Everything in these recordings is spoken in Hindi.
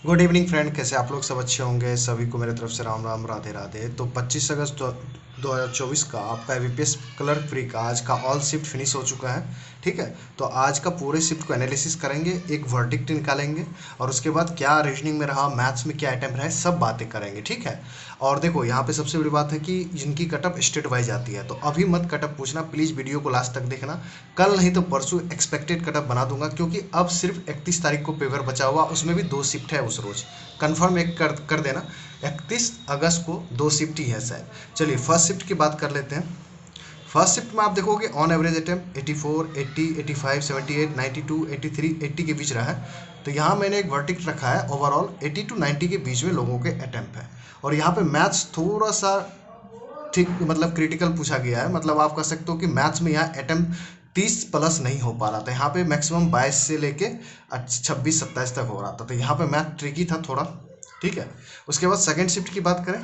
गुड इवनिंग फ्रेंड, कैसे आप लोग? सब अच्छे होंगे। सभी को मेरे तरफ से राम राम, राधे राधे। तो 25 अगस्त 2024 का आपका एबीपीएस क्लर्क फ्री का आज का ऑल शिफ्ट फिनिश हो चुका है। ठीक है, तो आज का पूरे शिफ्ट को एनालिसिस करेंगे, एक वर्डिक्ट निकालेंगे और उसके बाद क्या रीजनिंग में रहा, मैथ्स में क्या आइटम रहे, सब बातें करेंगे। ठीक है। और देखो, यहाँ पे सबसे बड़ी बात है कि जिनकी कटअप स्टेट वाइज आती है, तो अभी मत कटअप पूछना प्लीज़, वीडियो को लास्ट तक देखना। कल नहीं तो परसों एक्सपेक्टेड कटअप बना दूंगा, क्योंकि अब सिर्फ 31 तारीख को पेपर बचा हुआ, उसमें भी 2 शिफ्ट है उस रोज। कंफर्म एक कर देना, 31 अगस्त को 2 शिफ्ट ही है शायद। चलिए फर्स्ट शिफ्ट की बात कर लेते हैं। फर्स्ट शिफ्ट में आप देखोगे ऑन एवरेज अटेम्प्ट 84, 80, 85, 78, 92, 83, 80 के बीच रहा है। तो यहाँ मैंने एक वर्टिक्ट रखा है, ओवरऑल 80 to 90 के बीच में लोगों के अटेम्प्ट है। और यहाँ पे मैथ्स थोड़ा सा ठीक, मतलब क्रिटिकल पूछा गया है। मतलब आप कह सकते हो कि मैथ्स में यहाँ अटेम्प्ट 30 प्लस नहीं हो पा रहा था। यहाँ पे मैक्सिमम 22 से लेके 26-27 तक हो रहा था। तो यहाँ पे मैथ ट्रिकी था थोड़ा। ठीक है। उसके बाद सेकंड शिफ्ट की बात करें।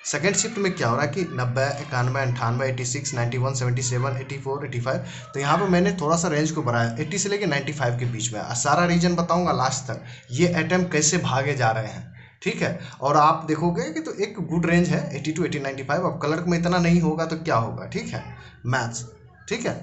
सेकेंड शिफ्ट में क्या हो रहा है कि 90, 91, 98, 86, 91, 77, 84, 85। तो यहाँ पे मैंने थोड़ा सा रेंज को बढ़ाया, 80 से लेके 95 के बीच में। सारा रीजन बताऊंगा लास्ट तक, ये अटेम्प्ट कैसे भागे जा रहे हैं। ठीक है। और आप देखोगे कि तो एक गुड रेंज है 80 to 80, 95। अब क्लर्क में इतना नहीं होगा तो क्या होगा। ठीक है। मैथ्स। ठीक है।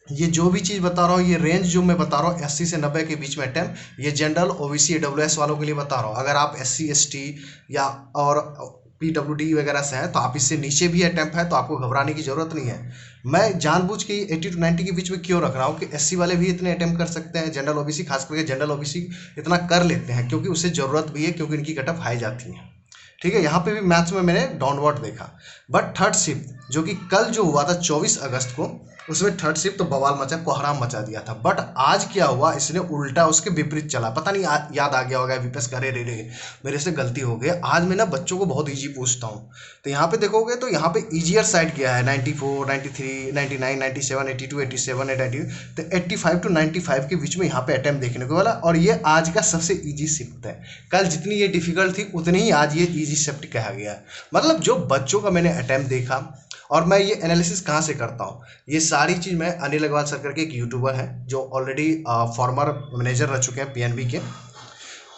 ये जो भी चीज़ बता रहा हूँ, ये रेंज जो मैं बता रहा हूँ 80 से 90 के बीच में अटेम्प्ट, ये जनरल ओबीसी ईडब्ल्यूएस वालों के लिए बता रहा हूँ। अगर आप एससी एसटी या और पीडब्ल्यूडी वगैरह से हैं तो आप इससे नीचे भी अटेम्प्ट है, तो आपको घबराने की जरूरत नहीं है। मैं जानबूझ के 80 to 90 के बीच में क्यों रख रहा हूँ कि एससी वाले भी इतने अटेम्प्ट कर सकते हैं, जनरल ओबीसी, खास करके जनरल ओबीसी इतना कर लेते हैं क्योंकि उससे ज़रूरत भी है, क्योंकि इनकी कटअप हाई जाती है। ठीक है। यहाँ पे भी मैथ्स में मैंने डाउनवर्ड देखा। बट थर्ड शिफ्ट जो कि कल जो हुआ था 24 अगस्त को, उसमें थर्ड शिफ्ट तो बवाल मचा, कोहराम मचा दिया था। बट आज क्या हुआ, इसने उल्टा उसके विपरीत चला। पता नहीं याद आ गया होगा विपस करे रे रे, मेरे से गलती हो गई। आज मैं ना बच्चों को बहुत इजी पूछता हूँ। तो यहाँ पे देखोगे तो यहाँ पे इजियर साइड किया है, 94, 93, 99, 97, 82, 87, 80। तो 85 to 95 के बीच में यहाँ पे अटेम्प्ट देखने को मिला। और ये आज का सबसे इजी शिफ्ट है। कल जितनी ये डिफिकल्ट थी उतनी ही आज ये इजी शिफ्ट कहा गया है। मतलब जो बच्चों का मैंने अटेम्प्ट देखा, और मैं ये एनालिसिस कहाँ से करता हूँ, ये सारी चीज़ मैं अनिल अग्रवाल सर करके एक यूट्यूबर है जो ऑलरेडी फॉर्मर मैनेजर रह चुके हैं पीएनबी के।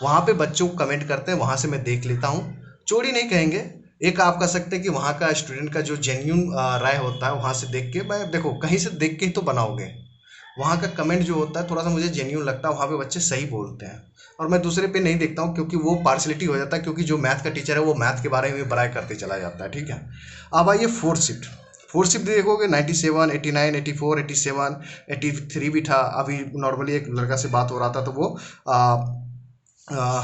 वहाँ पे बच्चों को कमेंट करते हैं, वहाँ से मैं देख लेता हूँ। चोरी नहीं कहेंगे, एक आप कह सकते हैं कि वहाँ का स्टूडेंट का जो जेन्यून राय होता है, वहाँ से देख के मैं, देखो कहीं से देख के ही तो बनाओगे। वहाँ का कमेंट जो होता है थोड़ा सा मुझे जेन्यून लगता है, वहाँ पे बच्चे सही बोलते हैं। और मैं दूसरे पे नहीं देखता हूँ, क्योंकि वो पार्शलिटी हो जाता है, क्योंकि जो मैथ का टीचर है वो मैथ के बारे में बड़ाई करते चला जाता है। ठीक है। अब आइए फोर्थ शिफ्ट। फोर्थ शिफ्ट देखोगे 97, 89, 84, 87, 83 भी था। अभी नॉर्मली एक लड़का से बात हो रहा था तो वो आ,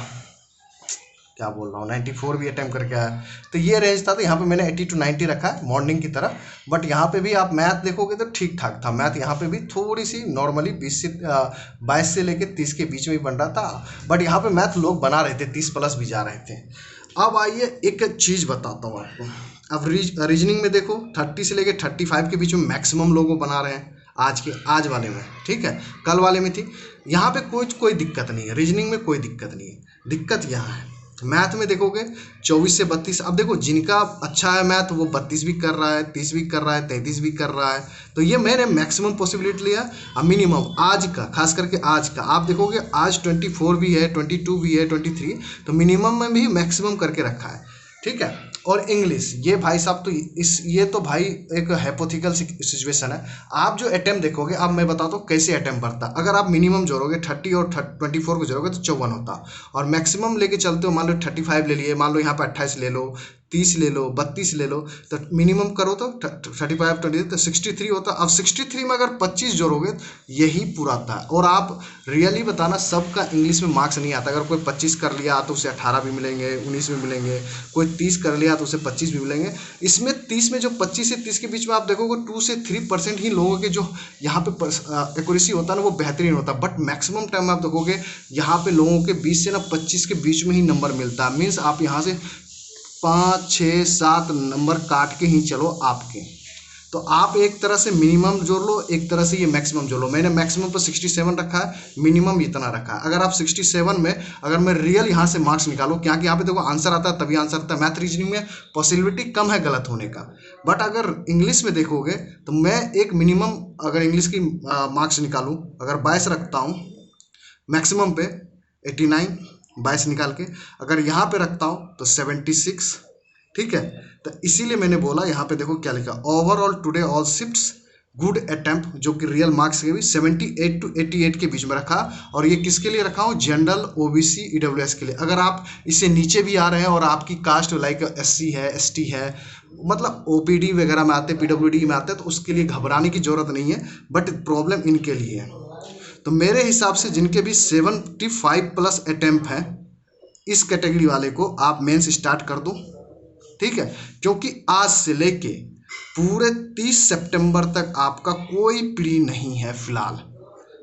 क्या बोल रहा हूँ, 94 भी अटेम्प्ट करके आया। तो ये रेंज था, तो यहाँ पे मैंने 80 to 90 रखा है मॉर्निंग की तरह। बट यहाँ पे भी आप मैथ देखोगे तो ठीक ठाक था। मैथ यहाँ पे भी थोड़ी सी नॉर्मली 22 से लेके 30 के बीच में ही बन रहा था। बट यहाँ पे मैथ लोग बना रहे थे, 30 प्लस भी जा रहे थे। अब आइए एक चीज़ बताता हूँ आपको। अब रीजनिंग में देखो 30 से लेके 35 के बीच में मैक्सिमम लोग बना रहे हैं आज वाले में। ठीक है। कल वाले में थी। यहाँ पे कोई दिक्कत नहीं है, रीजनिंग में कोई दिक्कत नहीं है। दिक्कत यहाँ है मैथ में देखोगे 24 से 32। अब देखो जिनका अच्छा है मैथ वो 32 भी कर रहा है, 30 भी कर रहा है, 33 भी कर रहा है। तो ये मैंने मैक्सिमम पॉसिबिलिटी लिया। अब मिनिमम आज का, खास करके आज का आप देखोगे, आज 24 भी है, 22 भी है, 23। तो मिनिमम में भी मैक्सिमम करके रखा है। ठीक है। और इंग्लिश, ये भाई साहब तो ये तो भाई एक हाइपोथेटिकल सिचुएशन है। आप जो अटेम्प्ट देखोगे, अब मैं बताता हूँ कैसे अटेम्प्ट बढ़ता। अगर आप मिनिमम जोड़ोगे 30 और 24 को जोड़ोगे तो 54 होता। और मैक्सिमम लेके चलते हो, मान लो 35 ले लिए, मान लो यहाँ पे 28 ले लो, 30 ले लो, 32 ले लो, तो मिनिमम करो तो 35, 20 तो 63 होता। अब 63 में अगर 25 जोड़ोगे यही पूरा था। और आप रियली बताना, सबका इंग्लिश में मार्क्स नहीं आता। अगर कोई 25 कर लिया तो उसे 18 भी मिलेंगे, 19 भी मिलेंगे। कोई 30 कर लिया तो उसे 25 भी मिलेंगे। इसमें 30 में जो 25 से 30 के बीच में आप देखोगे 2 से 3% ही लोगों के जो यहाँ पे एक्यूरेसी होता है ना, वो बेहतरीन होता है। बट मैक्सिमम टाइम आप देखोगे यहाँ पे लोगों के 20 से ना 25 के बीच में ही नंबर मिलता है। मीन्स आप यहाँ से 5, 6, 7 नंबर काट के ही चलो आपके। तो आप एक तरह से मिनिमम जोड़ लो, एक तरह से ये मैक्सिमम जोड़ लो। मैंने मैक्सिमम पर 67 रखा है, मिनिमम इतना रखा है। अगर आप 67 में, अगर मैं रियल यहाँ से मार्क्स निकालो, क्या कि यहाँ पे देखो आंसर आता है तभी आंसर आता है। मैथ रीजनिंग में पॉसिबिलिटी कम है गलत होने का। बट अगर इंग्लिश में देखोगे तो मैं एक मिनिमम, अगर इंग्लिश की मार्क्स निकालूँ, अगर 22 रखता हूँ, मैक्सिमम पे 89, 22 निकाल के अगर यहाँ पे रखता हूँ तो 76, ठीक है। तो इसीलिए मैंने बोला यहाँ पे देखो क्या लिखा, overall today all shifts good attempt, जो कि रियल मार्क्स के भी 78 to 88 के बीच में रखा। और ये किसके लिए रखा हूँ, जनरल, ओबीसी, ईडब्ल्यूएस के लिए। अगर आप इससे नीचे भी आ रहे हैं और आपकी कास्ट लाइक एससी है, एसटी है, मतलब ओपीडी वगैरह में आते हैं, पीडब्ल्यूडी में आते हैं, तो उसके लिए घबराने की जरूरत नहीं है, बट प्रॉब्लम इनके लिए है। तो मेरे हिसाब से जिनके भी 75 प्लस अटेम्प्ट हैं, इस कैटेगरी वाले को आप मेंस स्टार्ट कर दो, ठीक है। क्योंकि आज से लेके पूरे 30 सितंबर तक आपका कोई प्री नहीं है फिलहाल,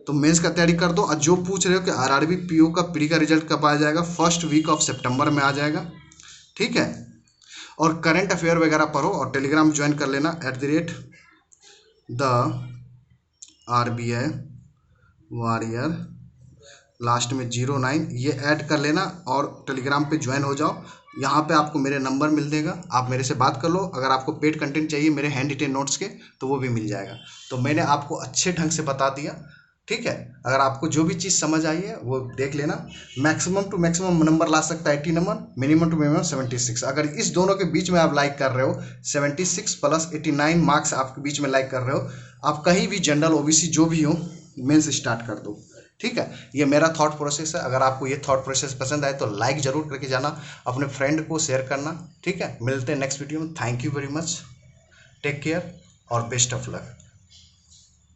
तो मेंस का तैयारी कर दो। और जो पूछ रहे हो कि आरआरबी पीओ का प्री का रिजल्ट कब आ जाएगा, फर्स्ट वीक ऑफ सितंबर में आ जाएगा, ठीक है। और करंट अफेयर वगैरह पढ़ो और टेलीग्राम ज्वाइन कर लेना @RBI वॉरियर लास्ट में 09, ये ऐड कर लेना और टेलीग्राम पे ज्वाइन हो जाओ। यहाँ पे आपको मेरे नंबर मिल देगा, आप मेरे से बात कर लो। अगर आपको पेड कंटेंट चाहिए मेरे हैंड रिटेन नोट्स के, तो वो भी मिल जाएगा। तो मैंने आपको अच्छे ढंग से बता दिया, ठीक है। अगर आपको जो भी चीज़ समझ आई है वो देख लेना। मैक्सिमम टू मैक्सिमम नंबर ला सकता है 80 नंबर, मिनिमम टू मिनिमम 76। अगर इस दोनों के बीच में आप लाइक कर रहे हो, 76 प्लस 89 मार्क्स आपके बीच में लाइक कर रहे हो, आप कहीं भी जनरल, ओबीसी जो भी हो, मेंस स्टार्ट कर दो, ठीक है। ये मेरा थॉट प्रोसेस है। अगर आपको ये थॉट प्रोसेस पसंद आए तो लाइक जरूर करके जाना, अपने फ्रेंड को शेयर करना, ठीक है। मिलते हैं नेक्स्ट वीडियो में। Thank you very much, take care और बेस्ट ऑफ लक।